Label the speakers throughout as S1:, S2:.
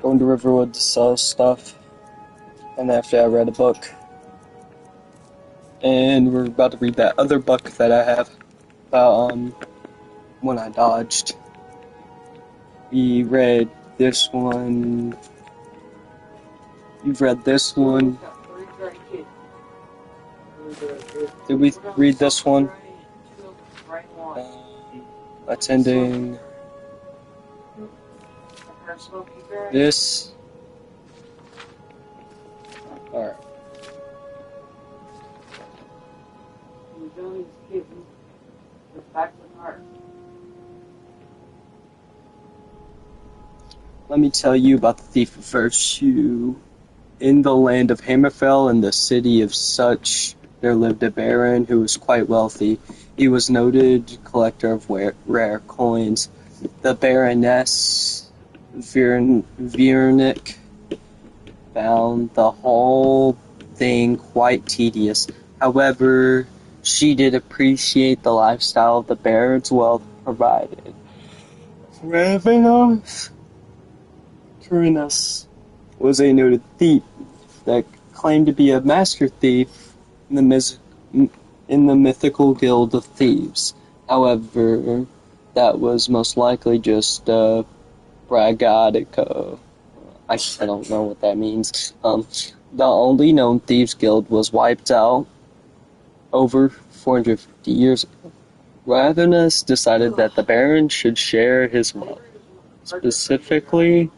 S1: going to Riverwood to sell stuff. And after I read a book. And we're about to read that other book that I have about when I dodged. We read this one. You've read this one. Did we read this one? Attending this. Alright. Let me tell you about the thief of virtue. In the land of Hammerfell, in the city of Such, there lived a baron who was quite wealthy. He was noted collector of rare coins. The Baroness Viernick found the whole thing quite tedious. However, she did appreciate the lifestyle the baron's wealth provided. Ravenous was a noted thief that claimed to be a master thief in the mythical guild of thieves. However, that was most likely just bragadico. I don't know what that means. The only known thieves guild was wiped out over 450 years ago. Ravenous decided that the baron should share his wealth. Specifically,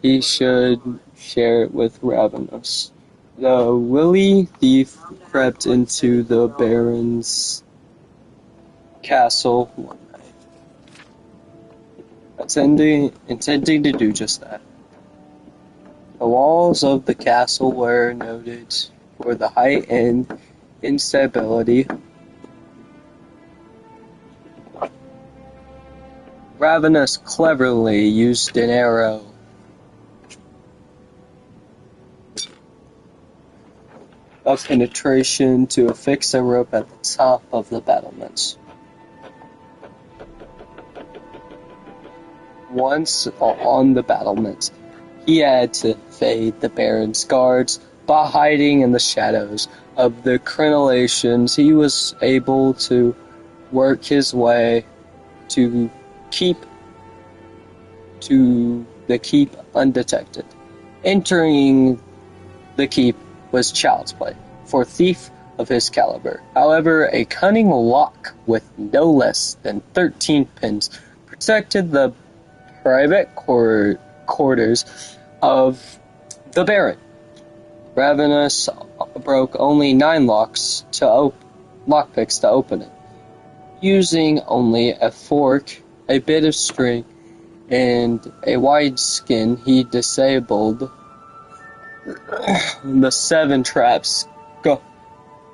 S1: he should share it with Ravenous. The wily thief crept into the baron's castle one night, intending to do just that. The walls of the castle were noted for the height and instability. Ravenous cleverly used an arrow of penetration to affix a rope at the top of the battlements. Once on the battlements, he had to evade the baron's guards by hiding in the shadows of the crenellations. He was able to work his way to the keep undetected. Entering the keep was child's play for a thief of his caliber. However, a cunning lock with no less than 13 pins protected the private quarters of the baron. Ravenous broke only 9 lockpicks to open it. Using only a fork, a bit of string, and a wide skin, he disabled the 7 traps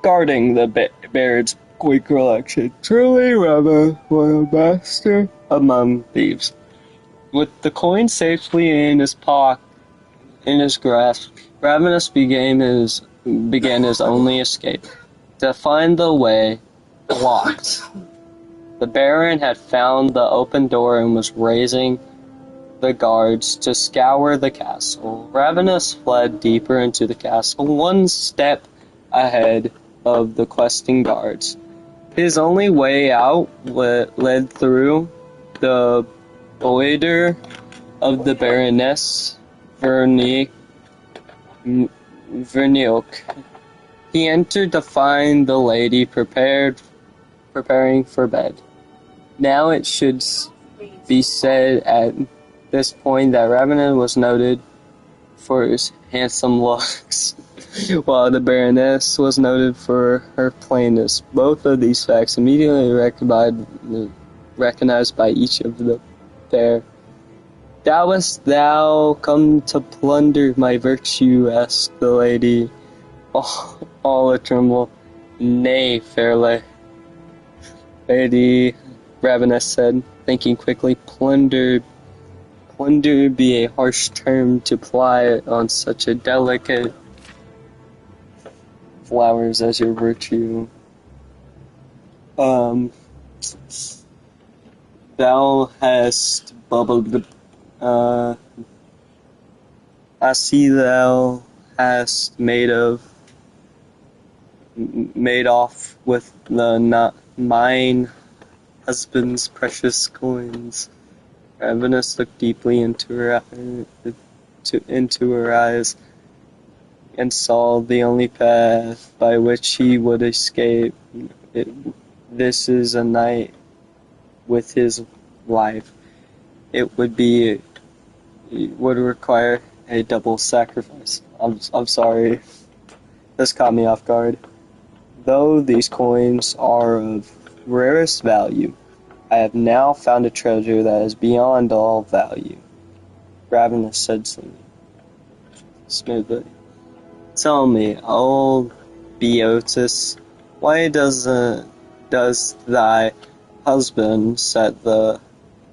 S1: guarding the baron's quick collection. Truly, Ravenous was a master among thieves. With the coin safely in his grasp, Ravenous began his only escape, to find the way locked. The baron had found the open door and was raising the guards to scour the castle. Ravenous fled deeper into the castle, one step ahead of the questing guards. His only way out led through the boudoir of the Baroness Viernick. He entered to find the lady preparing for bed. Now it should be said at this point that Ravenous was noted for his handsome looks, while the Baroness was noted for her plainness. Both of these facts immediately recognized by each of the pair. "Dost thou come to plunder my virtue?" asked the lady, all a tremble. "Nay, fair lady," Ravenous said, thinking quickly. Plunder be a harsh term to apply on such a delicate flowers as your virtue. Thou hast bubbled I see thou hast made off with the not mine husband's precious coins. Ravenous looked deeply into her eyes and saw the only path by which he would escape. It, this is a night with his life. It would require a double sacrifice. I'm sorry. This caught me off guard. Though these coins are of rarest value, I have now found a treasure that is beyond all value. Ravenous said smoothly. Tell me, old Beotus, why does thy husband set the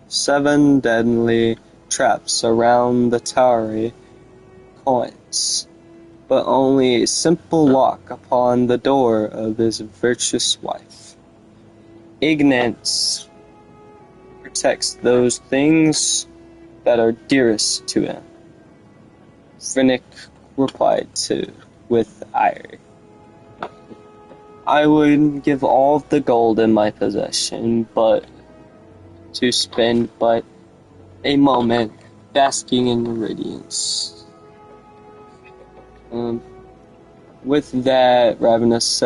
S1: 7 deadly traps around the towery coins, but only a simple lock upon the door of his virtuous wife? Ignorance protects those things that are dearest to him. Finnick replied with ire. I would give all the gold in my possession, but to spend but a moment basking in the radiance. With that, Ravenous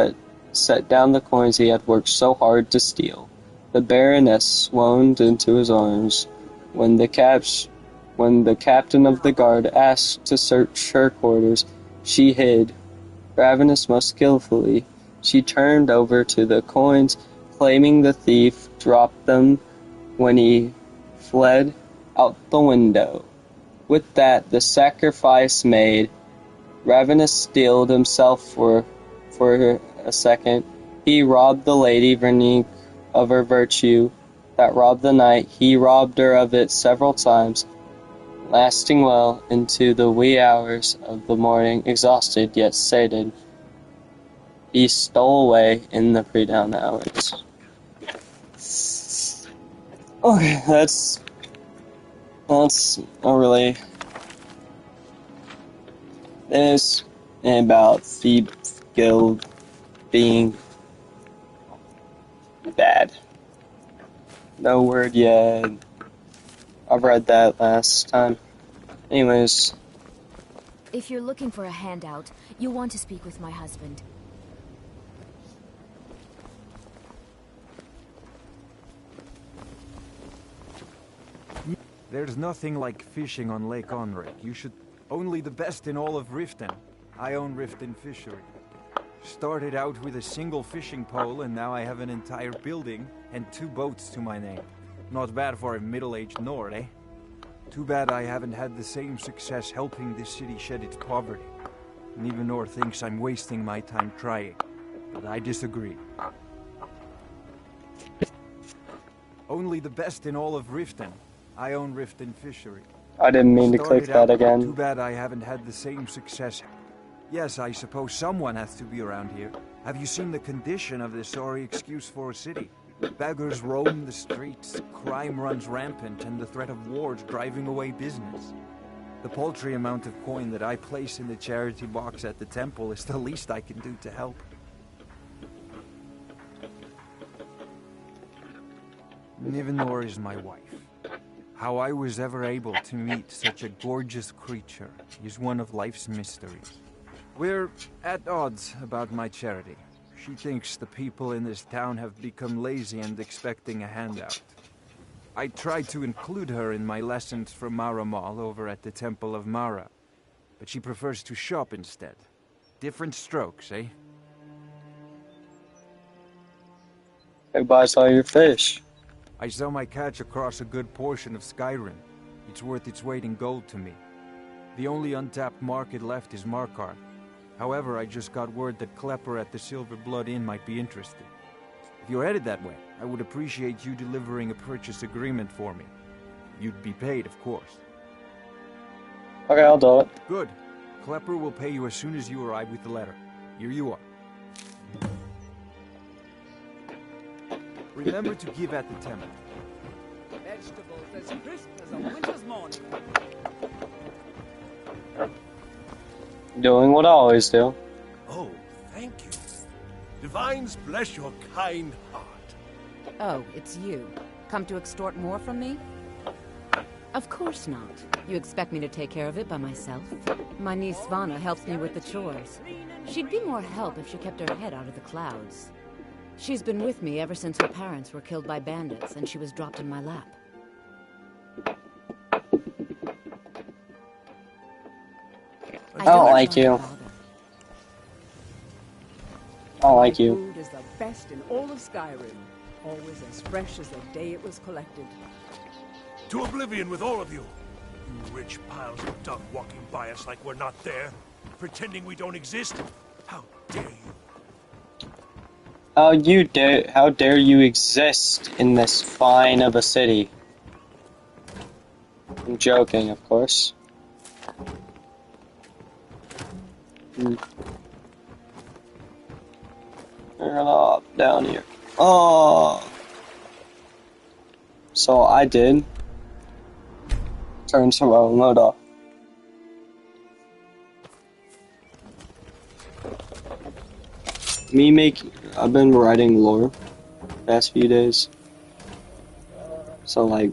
S1: set down the coins he had worked so hard to steal. The Baroness swooned into his arms when the captain of the guard asked to search her quarters. She hid. Ravenous most skillfully, she turned over to the coins, claiming the thief dropped them when he fled out the window. With that, the sacrifice made, Ravenous steeled himself for a second. He robbed the Lady Vernique of her virtue that robbed the night. He robbed her of it several times, lasting well into the wee hours of the morning. Exhausted yet sated, he stole away in the pre-dawn hours. Okay, that's not really this about Thieves Guild being bad. No word yet. I've read that last time. Anyways.
S2: If you're looking for a handout, you'll want to speak with my husband.
S3: There's nothing like fishing on Lake Onric. You should... Only the best in all of Riften. I own Riften Fishery. Started out with a single fishing pole, and now I have an entire building and 2 boats to my name. Not bad for a middle-aged Nord, eh? Too bad I haven't had the same success helping this city shed its poverty. And even Nord thinks I'm wasting my time trying. But I disagree. Only the best in all of Riften. I own Riften Fishery.
S1: I didn't mean to click that again.
S3: Too bad I haven't had the same success. Yes, I suppose someone has to be around here. Have you seen the condition of this sorry excuse for a city? Beggars roam the streets, crime runs rampant, and the threat of wars driving away business. The paltry amount of coin that I place in the charity box at the temple is the least I can do to help. Nivenor is my wife. How I was ever able to meet such a gorgeous creature is one of life's mysteries. We're at odds about my charity. She thinks the people in this town have become lazy and expecting a handout. I tried to include her in my lessons from Mara Mall over at the Temple of Mara, but she prefers to shop instead. Different strokes, eh?
S1: Who buys all your fish?
S3: I sell my catch across a good portion of Skyrim. It's worth its weight in gold to me. The only untapped market left is Markarth. However, I just got word that Klepper at the Silver Blood Inn might be interested. If you're headed that way, I would appreciate you delivering a purchase agreement for me. You'd be paid, of course.
S1: Okay, I'll do it.
S3: Good. Klepper will pay you as soon as you arrive with the letter. Here you are. Remember to give at the temple.
S4: Vegetables as crisp as a winter's morning.
S1: Doing what I always do.
S4: Oh, thank you. Divines bless your kind heart.
S5: Oh, it's you. Come to extort more from me? Of course not. You expect me to take care of it by myself? My niece Svana helps me with the chores. She'd be more help if she kept her head out of the clouds. She's been with me ever since her parents were killed by bandits and she was dropped in my lap.
S1: I don't like you. I don't like you.
S6: Food is the best in all of Skyrim. Always as fresh as the day it was collected.
S4: To oblivion with all of you. You rich piles of dung walking by us like we're not there. Pretending we don't exist. How dare you?
S1: How dare you exist in this fine of a city? I'm joking, of course. Turn off down here. Oh. So I did turn survival mode off. I've been writing lore the past few days. So like